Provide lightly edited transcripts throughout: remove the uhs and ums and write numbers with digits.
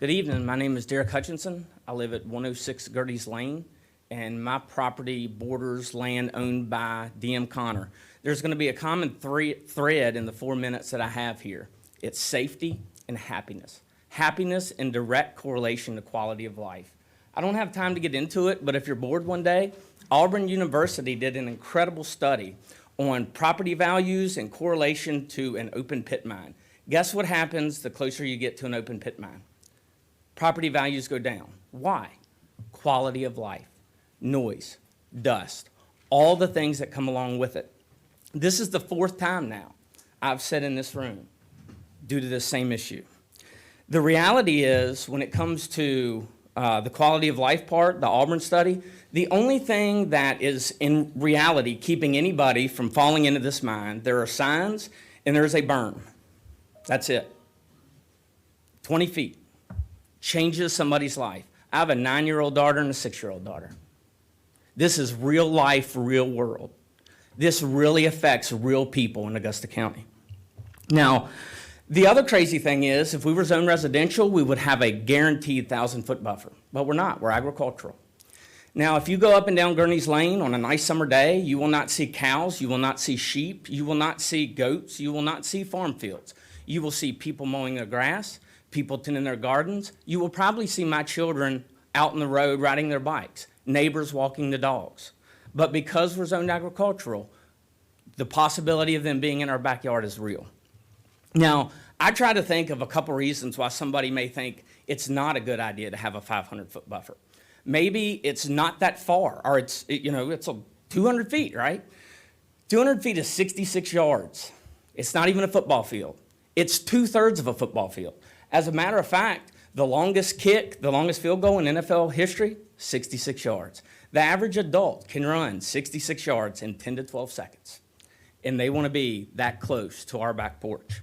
Good evening. My name is Derek Hutchinson. I live at 106 Gertie's Lane, and my property borders land owned by D.M. Connor. There's going to be a common thread in the 4 minutes that I have here. It's safety and happiness. Happiness in direct correlation to quality of life. I don't have time to get into it, but if you're bored one day, Auburn University did an incredible study on property values in correlation to an open pit mine. Guess what happens the closer you get to an open pit mine? Property values go down. Why? Quality of life, noise, dust, all the things that come along with it. This is the fourth time now I've sat in this room due to this same issue. The reality is, when it comes to the quality of life part, the Auburn study, the only thing that is in reality keeping anybody from falling into this mine, there are signs and there's a berm. That's it. 20 feet. Changes somebody's life. I have a 9-year-old daughter and a 6-year-old daughter. This is real life, real world. This really affects real people in Augusta County. Now, the other crazy thing is, if we were zone residential, we would have a guaranteed 1,000-foot buffer, but we're not. We're agricultural. Now, if you go up and down Gurney's Lane on a nice summer day, you will not see cows, you will not see sheep, you will not see goats, you will not see farm fields. You will see people mowing their grass, people tending their gardens. You will probably see my children out on the road riding their bikes, neighbors walking the dogs. But because we're zoned agricultural, the possibility of them being in our backyard is real. Now, I try to think of a couple reasons why somebody may think it's not a good idea to have a 500-foot buffer. Maybe it's not that far, or it's 200 feet, right? 200 feet is 66 yards. It's not even a football field. It's 2/3 of a football field. As a matter of fact, the longest kick, the longest field goal in NFL history, 66 yards. The average adult can run 66 yards in 10 to 12 seconds, and they want to be that close to our back porch.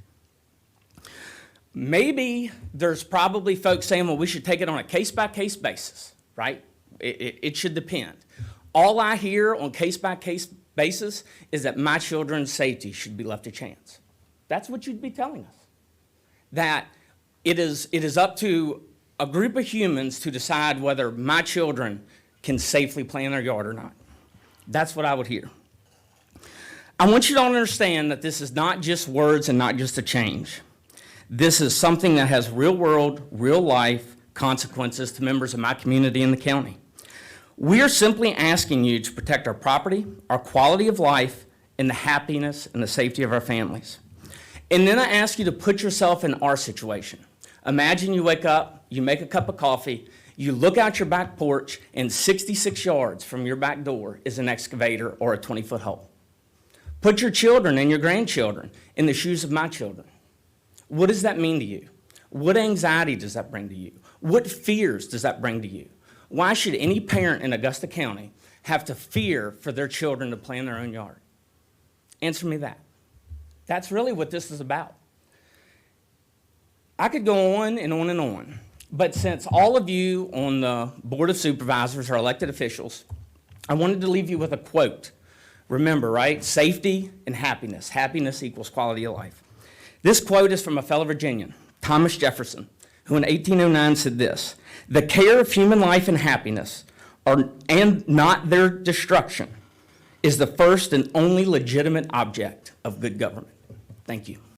Maybe there's probably folks saying, well, we should take it on a case-by-case basis, right? It should depend. All I hear on case-by-case basis is that my children's safety should be left to chance. That's what you'd be telling us. That it is up to a group of humans to decide whether my children can safely play in their yard or not. That's what I would hear. I want you to understand that this is not just words and not just a change. This is something that has real world, real life consequences to members of my community in the county. We are simply asking you to protect our property, our quality of life, and the happiness and the safety of our families. And then I ask you to put yourself in our situation. Imagine you wake up, you make a cup of coffee, you look out your back porch, and 66 yards from your back door is an excavator or a 20-foot hole. Put your children and your grandchildren in the shoes of my children. What does that mean to you? What anxiety does that bring to you? What fears does that bring to you? Why should any parent in Augusta County have to fear for their children to play in their own yard? Answer me that. That's really what this is about. I could go on and on and on, but since all of you on the Board of Supervisors are elected officials, I wanted to leave you with a quote. Remember, right? Safety and happiness. Happiness equals quality of life. This quote is from a fellow Virginian, Thomas Jefferson, who in 1809 said this: "The care of human life and happiness, and not their destruction, is the first and only legitimate object of good government." Thank you.